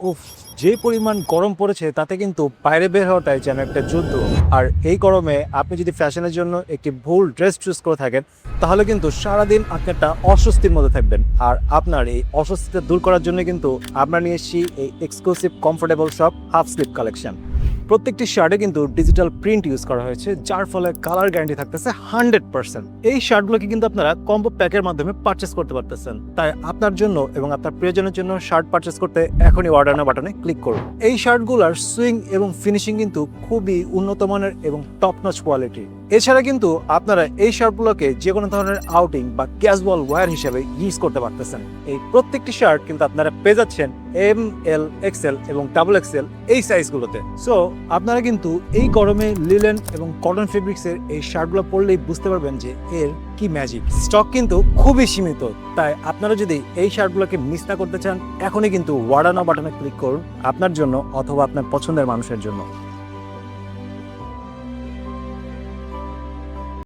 উফ, যে পরিমাণ গরম পড়েছে তাতে কিন্তু বাইরে বের হওয়াটাই যেন একটা যুদ্ধ। আর এই গরমে আপনি যদি ফ্যাশনের জন্য একটি ভুল ড্রেস চুজ করে থাকেন তাহলে কিন্তু সারাদিন আপনি একটা অস্বস্তির মধ্যে থাকবেন। আর আপনার এই অস্বস্তিটা দূর করার জন্য কিন্তু আমরা নিয়ে এসেছি এই exclusive comfortable shop half slip collection. প্রত্যেকটি শার্টে কিন্তু ডিজিটাল প্রিন্ট ইউজ করা হয়েছে, যার ফলে কালার গ্যারান্টি থাকতেছে 100%। এই শার্টগুলোকে কিন্তু আপনারা কম্বো প্যাকের মাধ্যমে পারচেস করতে পারতেছেন। তাই আপনার জন্য এবং আপনার প্রিয়জনের জন্য শার্ট পারচেস করতে এখনই অর্ডার নাও বাটনে ক্লিক করুন। এই শার্টগুলোর সুইং এবং ফিনিশিং কিন্তু খুবই উন্নত মানের এবং টপ নচ কোয়ালিটি। এছাড়া কিন্তু আপনারা এই শার্টগুলোকে যে কোনো ধরনের আউটিং বা ক্যাজুয়াল ওয়্যার হিসেবে ইউজ করতে পারতেছেন। এই প্রত্যেকটি শার্ট কিন্তু আপনারা পেয়ে যাচ্ছেন এম, এল, এক্সেল এবং ডাবল এক্সেল এই সাইজগুলোতে। সো আপনারা কিন্তু এই গরমে লিলেন এবং কটন ফেব্রিক্সের এই শার্টগুলো পরলেই বুঝতে পারবেন যে এর কি ম্যাজিক। স্টক কিন্তু খুবই সীমিত, তাই আপনারা যদি এই শার্টগুলোকে মিস না করতে চান এখনই কিন্তু অর্ডার নাও বাটনে ক্লিক করুন, আপনার জন্য অথবা আপনার পছন্দের মানুষের জন্য।